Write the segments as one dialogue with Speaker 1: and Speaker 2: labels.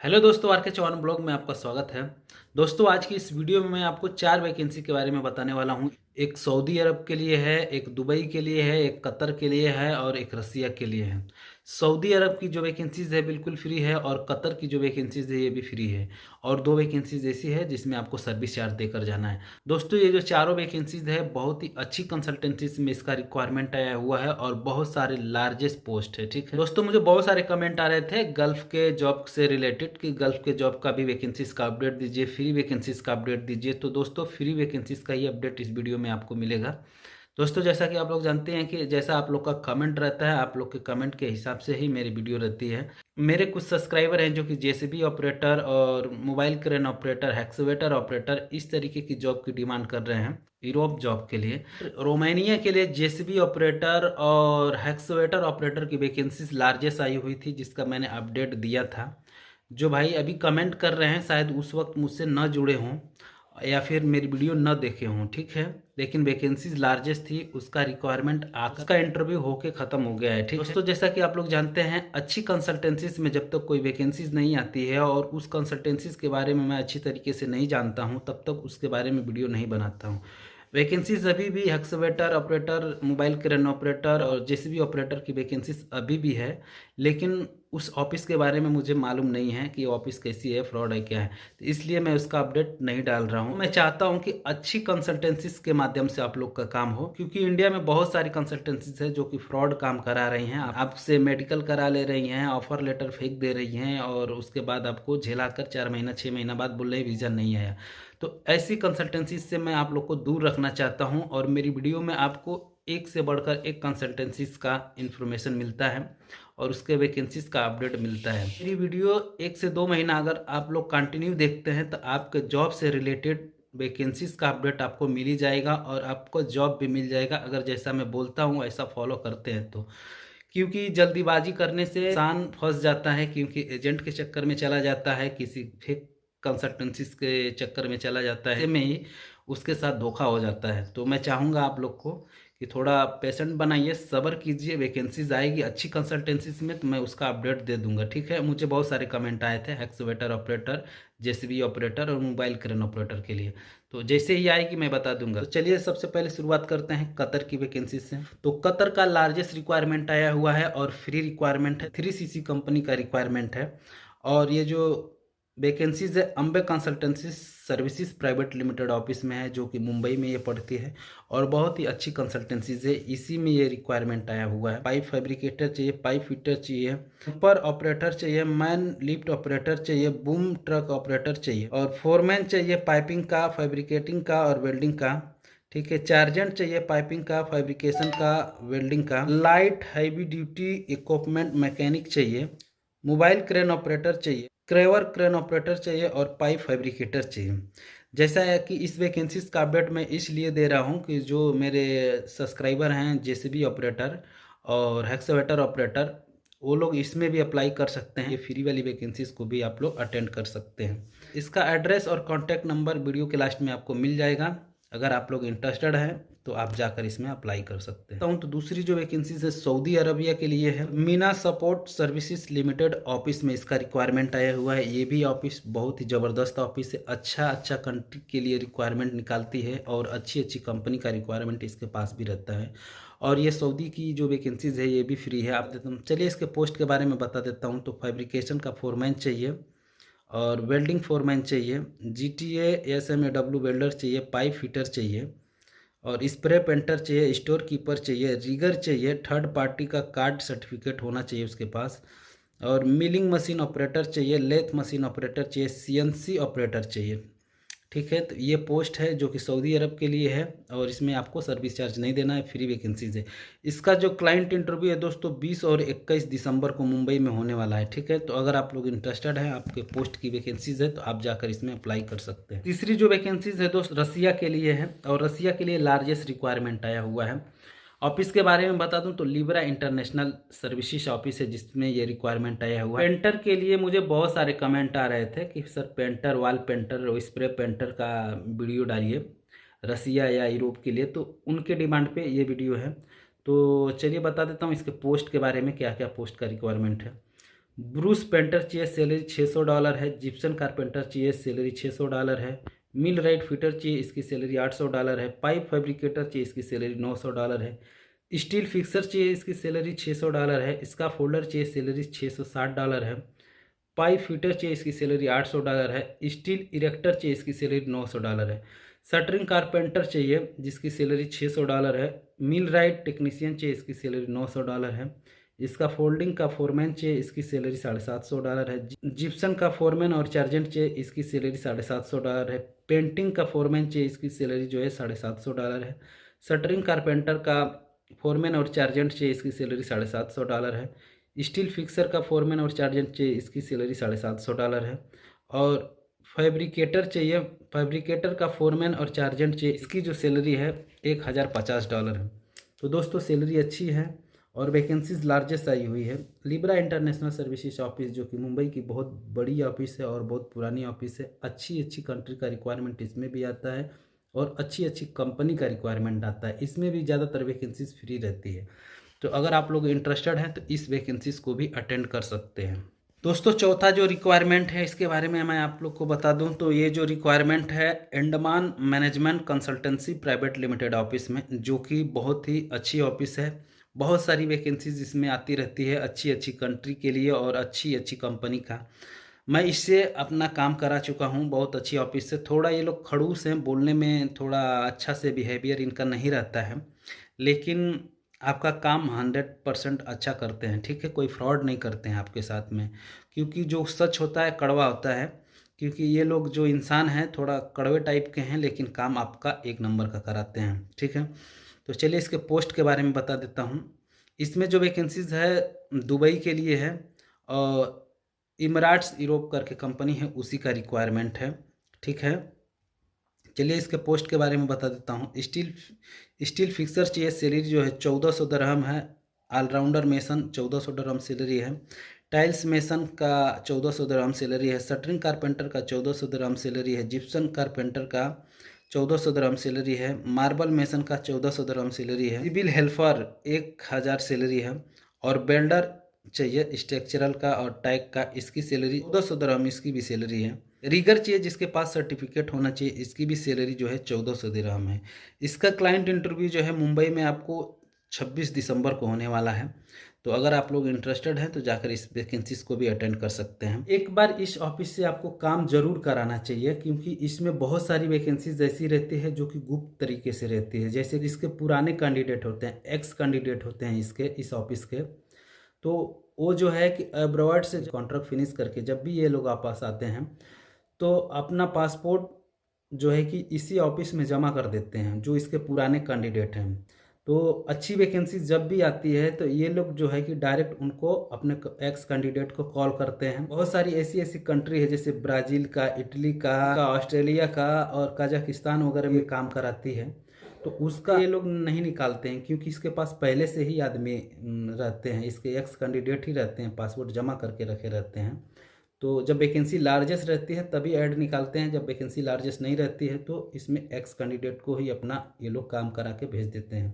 Speaker 1: Hello दोस्तों, are के Chauhan blog में आपका स्वागत है। दोस्तों, आज की इस वीडियो में मैं आपको 4 वैकेंसी के बारे में बताने वाला हूं। एक सऊदी अरब के लिए है, एक दुबई के लिए है, एक कतर के लिए है और एक रसिया के लिए है। सऊदी अरब की जो वैकेंसीज है बिल्कुल फ्री है और कतर की जो वैकेंसीज है ये भी फ्री है। और 2 वैकेंसीज ऐसी है जिसमें आपको सर्विस चार्ज देकर जाना है। दोस्तों, ये जो चारों वैकेंसीज है बहुत ही अच्छी कंसल्टेंसीज में इसका रिक्वायरमेंट आया हुआ है और बहुत सारे लार्जेस्ट पोस्ट है। ठीक है दोस्तों, मुझे बहुत सारे कमेंट आ रहे थे गल्फ के जॉब से रिलेटेड कि गल्फ के जॉब का भी वैकेंसीज का अपडेट दीजिए, फ्री वैकेंसीज का अपडेट दीजिए। तो दोस्तों, फ्री वैकेंसीज का ही अपडेट इस वीडियो में आपको मिलेगा। दोस्तों, जैसा कि आप लोग जानते हैं कि जैसा आप लोग का कमेंट रहता है, आप लोग के कमेंट के हिसाब से ही मेरी वीडियो रहती है। मेरे कुछ सब्सक्राइबर हैं जो कि जेसीबी ऑपरेटर और mobile crane operator, excavator operator इस तरीके की जॉब की डिमांड कर रहे हैं यूरोप जॉब के लिए। रोमानिया के लिए जेसीबी ऑपरेटर और एक्सवेटर ऑपरेटर की वैकेंसीज लार्जेस्ट आई हुई थी जिसका मैंने अपडेट दिया था। जो भाई अभी कमेंट कर रहे हैं शायद उस वक्त मुझसे न जुड़े हों या फिर मेरी वीडियो न देखे हों, ठीक है। लेकिन वैकेंसीज लार्जेस्ट थी, उसका रिक्वायरमेंट आकर उसका इंटरव्यू होके ख़त्म हो गया है। ठीक है दोस्तों, जैसा कि आप लोग जानते हैं अच्छी कंसल्टेंसीज में जब तक कोई वैकेंसीज नहीं आती है और उस कंसल्टेंसीज के बारे में मैं अच्छी तरीके से नहीं जानता हूं तब तक उसके बारे में वीडियो नहीं बनाता हूं। वैकेंसीज अभी भी excavator operator, mobile crane operator और जेसीबी ऑपरेटर की वैकेंसीज अभी भी है। लेकिन उस ऑफिस के बारे में मुझे मालूम नहीं है कि ऑफिस कैसी है, फ्रॉड है, क्या है। तो इसलिए मैं उसका अपडेट नहीं डाल रहा हूँ। मैं चाहता हूँ कि अच्छी कंसल्टेंसीज के माध्यम से आप लोग का काम हो, क्योंकि इंडिया में बहुत सारी कंसल्टेंसीज है जो कि फ्रॉड काम करा रही हैं। आपसे मेडिकल करा ले रही हैं, ऑफर लेटर फेंक दे रही हैं और उसके बाद आपको झेलाकर 4 महीना 6 महीना बाद बोल रहे वीज़ा नहीं आया। तो ऐसी कंसल्टेंसी से मैं आप लोग को दूर रखना चाहता हूं और मेरी वीडियो में आपको एक से बढ़कर एक कंसल्टेंसीज का इन्फॉर्मेशन मिलता है और उसके वैकेंसीज का अपडेट मिलता है। मेरी वीडियो 1 से 2 महीना अगर आप लोग कंटिन्यू देखते हैं तो आपके जॉब से रिलेटेड वैकेंसीज का अपडेट आपको मिल ही जाएगा और आपको जॉब भी मिल जाएगा अगर जैसा मैं बोलता हूँ ऐसा फॉलो करते हैं तो। क्योंकि जल्दीबाजी करने से इंसान फंस जाता है, क्योंकि एजेंट के चक्कर में चला जाता है, किसी फेक कंसल्टेंसीज के चक्कर में चला जाता है, में ही उसके साथ धोखा हो जाता है। तो मैं चाहूँगा आप लोग को कि थोड़ा पेशेंट बनाइए, सब्र कीजिए। वैकेंसीज आएगी अच्छी कंसल्टेंसीज में तो मैं उसका अपडेट दे दूंगा, ठीक है। मुझे बहुत सारे कमेंट आए थे एक्सवेटर ऑपरेटर, जेसीबी ऑपरेटर और मोबाइल क्रेन ऑपरेटर के लिए। तो जैसे ही आएगी मैं बता दूंगा। तो चलिए सबसे पहले शुरुआत करते हैं कतर की वैकेंसी से। तो कतर का लार्जेस्ट रिक्वायरमेंट आया हुआ है और फ्री रिक्वायरमेंट है, 3CC कंपनी का रिक्वायरमेंट है। और ये जो वैकेंसीज है Ambe consultancy services private limited office में है जो कि मुंबई में ये पड़ती है और बहुत ही अच्छी कंसल्टेंसीज है, इसी में ये रिक्वायरमेंट आया हुआ है। पाइप फैब्रिकेटर चाहिए, पाइप फिटर चाहिए, ऊपर ऑपरेटर चाहिए, मैन लिफ्ट ऑपरेटर चाहिए, बूम ट्रक ऑपरेटर चाहिए और फोरमैन चाहिए पाइपिंग का, फैब्रिकेटिंग का और वेल्डिंग का। ठीक है, चार्जेंट चाहिए पाइपिंग का, फैब्रिकेशन का, वेल्डिंग का। Light heavy duty equipment mechanic चाहिए, मोबाइल क्रेन ऑपरेटर चाहिए, क्रेवर क्रेन ऑपरेटर चाहिए और पाइप फैब्रिकेटर चाहिए। जैसा है कि इस वैकेंसीज का अपडेट मैं इसलिए दे रहा हूं कि जो मेरे सब्सक्राइबर हैं जेसीबी ऑपरेटर और एक्सवेटर ऑपरेटर, वो लोग इसमें भी अप्लाई कर सकते हैं। ये फ्री वाली वैकेंसीज को भी आप लोग अटेंड कर सकते हैं। इसका एड्रेस और कॉन्टैक्ट नंबर वीडियो के लास्ट में आपको मिल जाएगा। अगर आप लोग इंटरेस्टेड हैं तो आप जाकर इसमें अप्लाई कर सकते हैं। तो दूसरी जो वैकेंसीज है सऊदी अरबिया के लिए है, Meena support services limited office में इसका रिक्वायरमेंट आया हुआ है। ये भी ऑफिस बहुत ही ज़बरदस्त ऑफिस है, अच्छा कंट्री के लिए रिक्वायरमेंट निकालती है और अच्छी कंपनी का रिक्वायरमेंट इसके पास भी रहता है। और ये सऊदी की जो वैकेंसीज है ये भी फ्री है। आप देता हूँ, चलिए इसके पोस्ट के बारे में बता देता हूँ। तो फैब्रिकेशन का फोरमैन चाहिए और वेल्डिंग फोरमैन चाहिए, GTA SMAW वेल्डर चाहिए, पाइप फिटर चाहिए और स्प्रे पेंटर चाहिए, स्टोर कीपर चाहिए, रिगर चाहिए, थर्ड पार्टी का कार्ड सर्टिफिकेट होना चाहिए उसके पास और मिलिंग मशीन ऑपरेटर चाहिए, लेथ मशीन ऑपरेटर चाहिए, CNC ऑपरेटर चाहिए। ठीक है, तो ये पोस्ट है जो कि सऊदी अरब के लिए है और इसमें आपको सर्विस चार्ज नहीं देना है, फ्री वैकेंसीज है। इसका जो क्लाइंट इंटरव्यू है दोस्तों 20 और 21 दिसंबर को मुंबई में होने वाला है। ठीक है, तो अगर आप लोग इंटरेस्टेड हैं, आपके पोस्ट की वैकेंसीज है तो आप जाकर इसमें अप्लाई कर सकते हैं। तीसरी जो वैकेंसीज है दोस्त रसिया के लिए है और रसिया के लिए लार्जेस्ट रिक्वायरमेंट आया हुआ है। ऑफिस के बारे में बता दूं तो लिब्रा इंटरनेशनल सर्विसेज ऑफिस है जिसमें ये रिक्वायरमेंट आया हुआ है। पेंटर के लिए मुझे बहुत सारे कमेंट आ रहे थे कि सर पेंटर, वॉल पेंटर और स्प्रे पेंटर का वीडियो डालिए रसिया या यूरोप के लिए, तो उनके डिमांड पे ये वीडियो है। तो चलिए बता देता हूँ इसके पोस्ट के बारे में, क्या क्या पोस्ट का रिक्वायरमेंट है। ब्रूस पेंटर चाहिए, सैलरी $600 है। जिप्सन कारपेंटर चाहिए, सैलरी $600 है। मिल राइट फिटर चाहिए, इसकी सैलरी $800 है। पाइप फैब्रिकेटर चाहिए, इसकी सैलरी $900 है। स्टील फिक्सर चाहिए, इसकी सैलरी $600 है। इसका फोल्डर चाहिए, सैलरी $660 है। पाइप फिटर चाहिए, इसकी सैलरी $800 है। स्टील इरेक्टर चाहिए, इसकी सैलरी $900 है। शटरिंग कारपेंटर चाहिए, जिसकी सैलरी $600 है। मिल राइट टेक्नीशियन चाहिए, इसकी सैलरी $900 है। इसका फोल्डिंग का फोरमैन चाहिए, इसकी सैलरी $750 है। जिप्सन का फोरमैन और चार्जेंट चाहिए, इसकी सैलरी $750 है। पेंटिंग का फोरमैन चाहिए, इसकी सैलरी जो है $750 है। शटरिंग कारपेंटर का फोरमैन और चार्जेंट चाहिए, इसकी सैलरी $750 है। स्टील फिक्सर का फोरमैन और चार्जेंट चाहिए, इसकी सैलरी $750 है। और फैब्रिकेटर चाहिए, फैब्रिकेटर का फोरमैन और चार्जेंट चाहिए, इसकी जो सैलरी है $1050 है। तो दोस्तों सैलरी अच्छी है और वैकेंसीज लार्जेस्ट आई हुई है। लिब्रा इंटरनेशनल सर्विसेज ऑफिस, जो कि मुंबई की बहुत बड़ी ऑफिस है और बहुत पुरानी ऑफिस है, अच्छी अच्छी कंट्री का रिक्वायरमेंट इसमें भी आता है और अच्छी अच्छी कंपनी का रिक्वायरमेंट आता है। इसमें भी ज़्यादातर वैकेंसीज फ्री रहती है। तो अगर आप लोग इंटरेस्टेड हैं तो इस वैकेंसीज को भी अटेंड कर सकते हैं। दोस्तों चौथा जो रिक्वायरमेंट है, इसके बारे में मैं आप लोग को बता दूं तो ये जो रिक्वायरमेंट है Andaman management consultancy private limited office में, जो कि बहुत ही अच्छी ऑफिस है। बहुत सारी वैकेंसीज इसमें आती रहती है अच्छी अच्छी कंट्री के लिए और अच्छी अच्छी कंपनी का। मैं इससे अपना काम करा चुका हूँ, बहुत अच्छी ऑफिस से। थोड़ा ये लोग खड़ूस हैं, बोलने में थोड़ा अच्छा से बिहेवियर इनका नहीं रहता है, लेकिन आपका काम 100% अच्छा करते हैं। ठीक है, कोई फ्रॉड नहीं करते हैं आपके साथ में, क्योंकि जो सच होता है कड़वा होता है। क्योंकि ये लोग जो इंसान हैं थोड़ा कड़वे टाइप के हैं, लेकिन काम आपका एक नंबर का कराते हैं। ठीक है, तो चलिए इसके पोस्ट के बारे में बता देता हूँ। इसमें जो वैकेंसीज है दुबई के लिए है और इमराट्स यूरोप करके कंपनी है, उसी का रिक्वायरमेंट है। ठीक है, चलिए इसके पोस्ट के बारे में बता देता हूँ। स्टील फिक्सर चाहिए, सैलरी जो है 1400 दरहम है। ऑलराउंडर मेसन 1400 दरहम सैलरी है। टाइल्स मेसन का 1400 दरहम सैलरी है। शटरिंग कारपेंटर का 1400 दरहम सैलरी है। जिप्सन कारपेंटर का 1400 दरहम सैलरी है। मार्बल मेसन का 1400 दरहम सैलरी है। सिविल हेल्पर 1000 सैलरी है। और बेल्डर चाहिए स्ट्रक्चरल का और टैग का, इसकी सैलरी 1400 दरहम, इसकी भी सैलरी है। रीगर चाहिए जिसके पास सर्टिफिकेट होना चाहिए, इसकी भी सैलरी जो है 1400 दिरहम है। इसका क्लाइंट इंटरव्यू जो है मुंबई में आपको 26 दिसंबर को होने वाला है। तो अगर आप लोग इंटरेस्टेड हैं तो जाकर इस वैकेंसीज को भी अटेंड कर सकते हैं। एक बार इस ऑफिस से आपको काम जरूर कराना चाहिए, क्योंकि इसमें बहुत सारी वैकेंसीज ऐसी रहती है जो कि गुप्त तरीके से रहती है। जैसे इसके पुराने कैंडिडेट होते हैं, एक्स कैंडिडेट होते हैं इसके, इस ऑफिस के, तो वो जो है कि अब्रॉड से कॉन्ट्रैक्ट फिनिश करके जब भी ये लोग वापस आते हैं तो अपना पासपोर्ट जो है कि इसी ऑफिस में जमा कर देते हैं, जो इसके पुराने कैंडिडेट हैं। तो अच्छी वैकेंसी जब भी आती है तो ये लोग जो है कि डायरेक्ट उनको अपने एक्स कैंडिडेट को कॉल करते हैं। बहुत सारी ऐसी ऐसी कंट्री है, जैसे ब्राज़ील का, इटली का, ऑस्ट्रेलिया का और कजाकिस्तान वगैरह में काम कराती है। तो उसका ये लोग नहीं निकालते हैं, क्योंकि इसके पास पहले से ही आदमी रहते हैं, इसके एक्स कैंडिडेट ही रहते हैं, पासपोर्ट जमा करके रखे रहते हैं। तो जब वैकेंसी लार्जेस्ट रहती है तभी ऐड निकालते हैं, जब वैकेंसी लार्जेस्ट नहीं रहती है तो इसमें एक्स कैंडिडेट को ही अपना ये लोग काम करा के भेज देते हैं।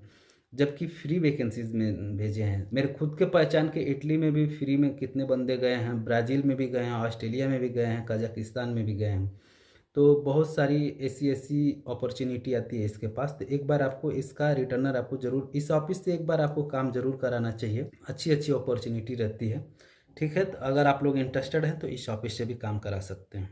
Speaker 1: जबकि फ्री वैकेंसीज में भेजे हैं, मेरे खुद के पहचान के इटली में भी फ्री में कितने बंदे गए हैं, ब्राज़ील में भी गए हैं, ऑस्ट्रेलिया में भी गए हैं, कजाकिस्तान में भी गए हैं। तो बहुत सारी ऐसी ऐसी अपॉर्चुनिटी आती है इसके पास। तो एक बार आपको इसका रिटर्नर आपको ज़रूर, इस ऑफिस से एक बार आपको काम ज़रूर कराना चाहिए, अच्छी अच्छी अपॉर्चुनिटी रहती है। ठीक है, तो अगर आप लोग इंटरेस्टेड हैं तो इस ऑफिस से भी काम करा सकते हैं।